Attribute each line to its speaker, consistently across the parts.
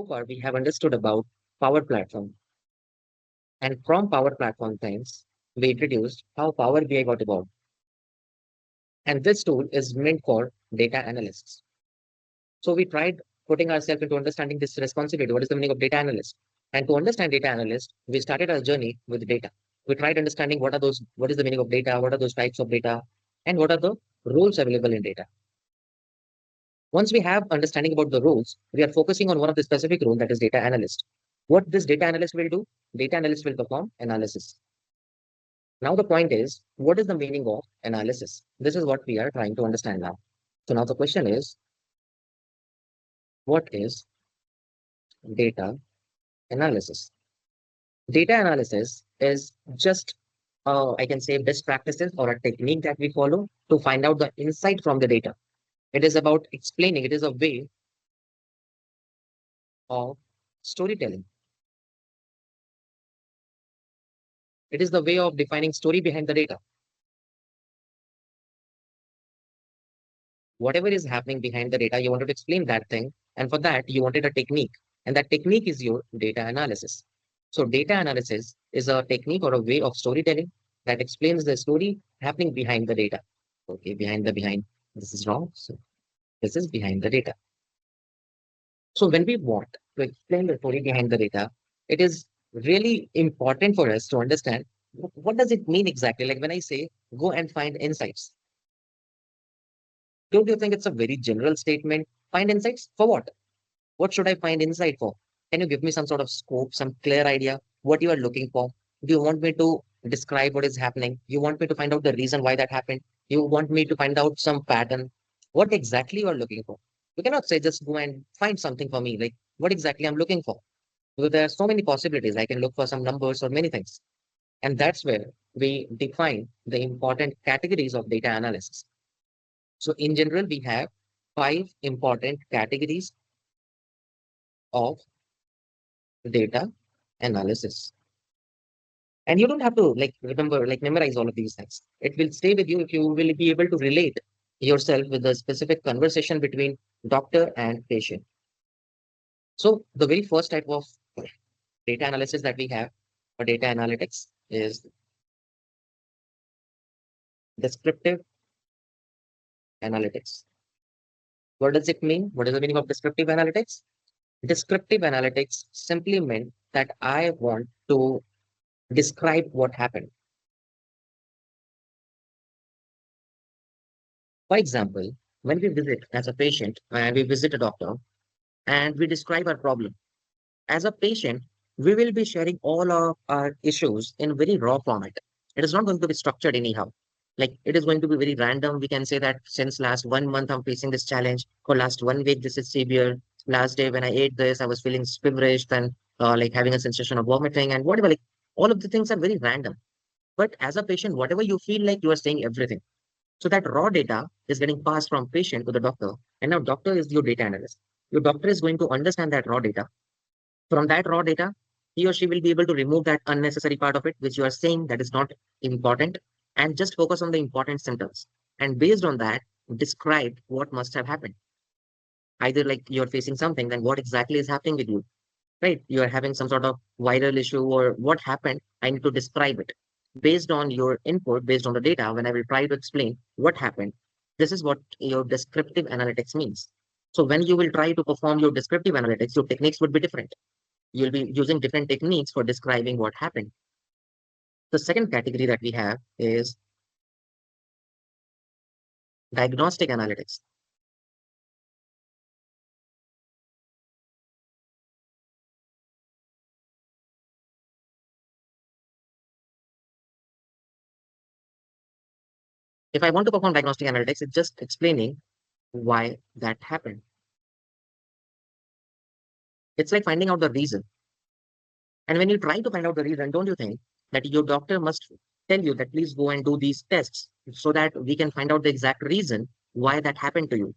Speaker 1: far, we have understood about Power Platform. And from Power Platform times, we introduced how Power BI got evolved. And this tool is meant for data analysts. So we tried putting ourselves into understanding this responsibility. What is the meaning of data analyst? And to understand data analyst, we started our journey with data. We tried understanding what is the meaning of data, what are those types of data, and what are the roles available in data. Once we have understanding about the roles, we are focusing on one of the specific role, that is data analyst. What this data analyst will do? Data analyst will perform analysis. Now the point is, what is the meaning of analysis? This is what we are trying to understand now. So now the question is, what is data analysis? Data analysis is just, I can say, best practices or a technique that we follow to find out the insight from the data. It is about explaining, it is a way of storytelling. It is the way of defining story behind the data. Whatever is happening behind the data, you wanted to explain that thing. And for that, you wanted a technique. And that technique is your data analysis. So data analysis is a technique or a way of storytelling that explains the story happening behind the data. Okay, behind. This is wrong. So this is behind the data. So when we want to explain the story behind the data, it is really important for us to understand what does it mean exactly? Like when I say, go and find insights. Don't you think it's a very general statement? Find insights for what? What should I find insight for? Can you give me some sort of scope, some clear idea what you are looking for? Do you want me to describe what is happening? You want me to find out the reason why that happened? You want me to find out some pattern? What exactly you are looking for? You cannot say just go and find something for me. Like what exactly I'm looking for? Because there are so many possibilities. I can look for some numbers or many things. And that's where we define the important categories of data analysis. So in general, we have 5 important categories of data analysis. And you don't have to memorize all of these things. It will stay with you if you will be able to relate yourself with the specific conversation between doctor and patient. So the very first type of data analysis that we have for data analytics is descriptive analytics. What does it mean? What is the meaning of descriptive analytics? Descriptive analytics simply meant that I want to describe what happened. For example, when we visit as a patient and we visit a doctor and we describe our problem, as a patient, we will be sharing all of our issues in very raw format. It is not going to be structured anyhow. Like it is going to be very random. We can say that since last 1 month, I'm facing this challenge. For last 1 week, this is severe. Last day when I ate this, I was feeling feverish, then like having a sensation of vomiting and whatever. Like all of the things are very random. But as a patient, whatever you feel like, you are saying everything. So that raw data is getting passed from patient to the doctor. And now doctor is your data analyst. Your doctor is going to understand that raw data. From that raw data, he or she will be able to remove that unnecessary part of it, which you are saying that is not important, and just focus on the important symptoms. And based on that, describe what must have happened. Either like you're facing something, then what exactly is happening with you, right? You are having some sort of viral issue or what happened, I need to describe it. Based on your input, based on the data, when I will try to explain what happened, this is what your descriptive analytics means. So when you will try to perform your descriptive analytics, your techniques would be different. You'll be using different techniques for describing what happened. The second category that we have is diagnostic analytics. If I want to perform diagnostic analytics, it's just explaining why that happened. It's like finding out the reason. And when you try to find out the reason, don't you think that your doctor must tell you that please go and do these tests so that we can find out the exact reason why that happened to you?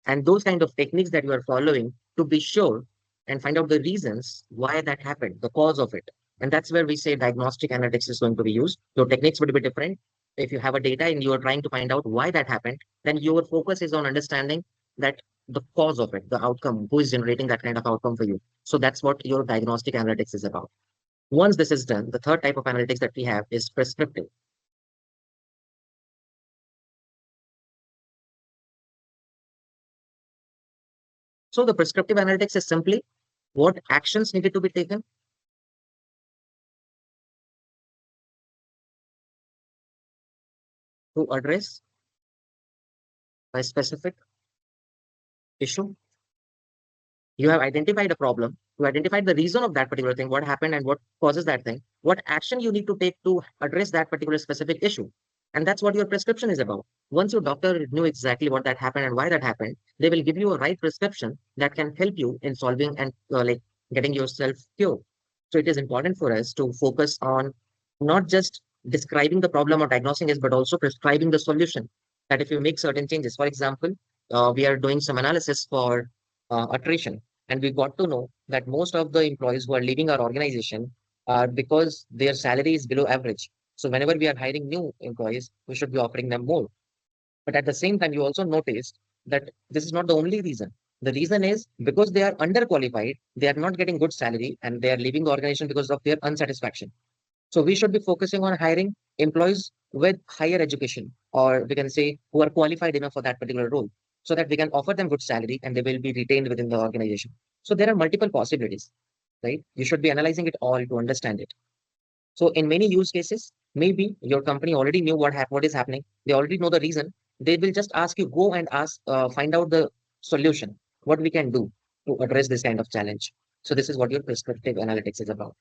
Speaker 1: And those kind of techniques that you are following to be sure and find out the reasons why that happened, the cause of it. And that's where we say diagnostic analytics is going to be used. Your techniques would be different. If you have a data and you are trying to find out why that happened, then your focus is on understanding that the cause of it, the outcome, who is generating that kind of outcome for you. So that's what your diagnostic analytics is about. Once this is done, the third type of analytics that we have is prescriptive. So the prescriptive analytics is simply what actions needed to be taken to address a specific issue. You have identified a problem, you identified the reason of that particular thing, what happened and what causes that thing, what action you need to take to address that particular specific issue. And that's what your prescription is about. Once your doctor knew exactly what that happened and why that happened, they will give you a right prescription that can help you in solving and like getting yourself cured. So it is important for us to focus on not just describing the problem or diagnosing it, but also prescribing the solution. That if you make certain changes, for example, we are doing some analysis for attrition, and we got to know that most of the employees who are leaving our organization are because their salary is below average. So whenever we are hiring new employees, we should be offering them more. But at the same time, you also noticed that this is not the only reason. The reason is because they are underqualified, they are not getting good salary, and they are leaving the organization because of their unsatisfaction. So we should be focusing on hiring employees with higher education, or we can say who are qualified enough for that particular role, so that we can offer them good salary and they will be retained within the organization. So there are multiple possibilities, right? You should be analyzing it all to understand it. So in many use cases, maybe your company already knew what is happening. They already know the reason. They will just ask you, go and ask, find out the solution, what we can do to address this kind of challenge. So this is what your prescriptive analytics is about.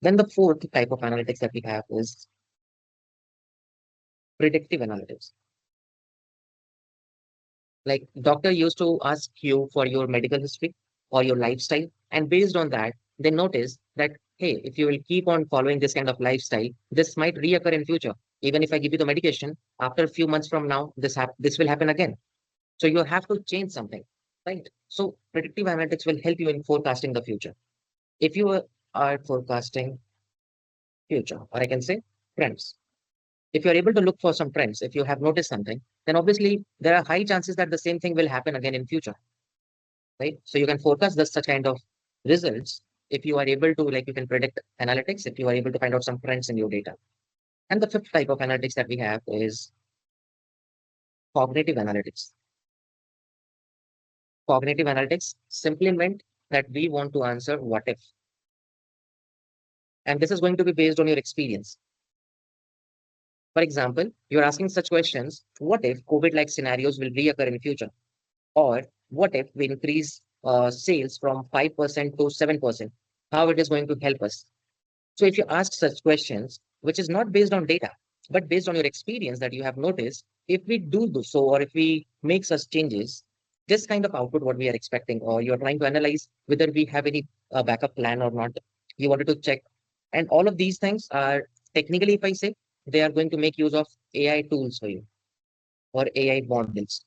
Speaker 1: Then the fourth type of analytics that we have is predictive analytics. Like doctor used to ask you for your medical history or your lifestyle, and based on that, they notice that hey, if you will keep on following this kind of lifestyle, this might reoccur in future. Even if I give you the medication, after a few months from now, this will happen again. So you have to change something, right? So predictive analytics will help you in forecasting the future. If you are forecasting future, or I can say trends, if you're able to look for some trends, if you have noticed something, then obviously there are high chances that the same thing will happen again in future, right? So you can forecast this such kind of results if you are able to, like you can predict analytics, if you are able to find out some trends in your data. And the fifth type of analytics that we have is cognitive analytics. Cognitive analytics simply meant that we want to answer what if. And this is going to be based on your experience. For example, you're asking such questions, what if COVID-like scenarios will reoccur in future? Or what if we increase sales from 5% to 7%? How it is going to help us? So if you ask such questions, which is not based on data, but based on your experience that you have noticed, if we do so, or if we make such changes, this kind of output, what we are expecting, or you're trying to analyze whether we have any backup plan or not, you wanted to check. And all of these things are technically, if I say, they are going to make use of AI tools for you or AI models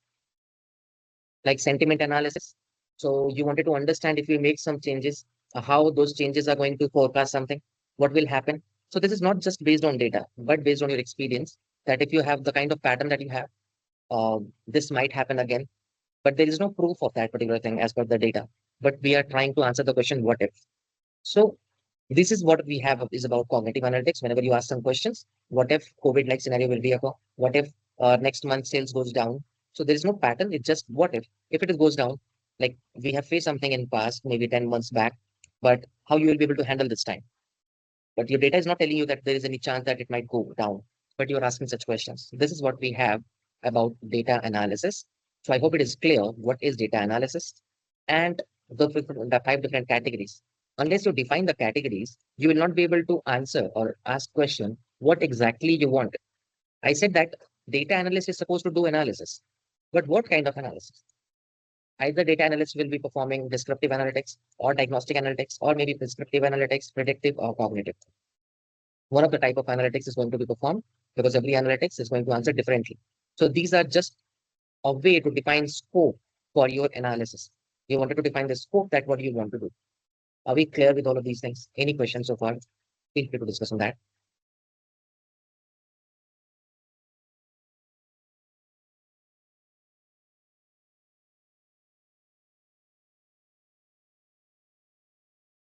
Speaker 1: like sentiment analysis. So you wanted to understand if you make some changes, how those changes are going to forecast something, what will happen. So this is not just based on data, but based on your experience that if you have the kind of pattern that you have, this might happen again. But there is no proof of that particular thing as per the data. But we are trying to answer the question, what if? So this is what we have is about cognitive analytics. Whenever you ask some questions, what if COVID-like scenario will reoccur? What if next month sales goes down? So there is no pattern. It's just what if it goes down, like we have faced something in past, maybe 10 months back, but how you will be able to handle this time. But your data is not telling you that there is any chance that it might go down, but you're asking such questions. This is what we have about data analysis. So I hope it is clear what is data analysis and the five different categories. Unless you define the categories, you will not be able to answer or ask question what exactly you want. I said that data analyst is supposed to do analysis, but what kind of analysis? Either data analyst will be performing descriptive analytics or diagnostic analytics, or maybe prescriptive analytics, predictive or cognitive. One of the type of analytics is going to be performed because every analytics is going to answer differently. So these are just a way to define scope for your analysis. You wanted to define the scope that what you want to do. Are we clear with all of these things? Any questions so far? Feel free to discuss on that.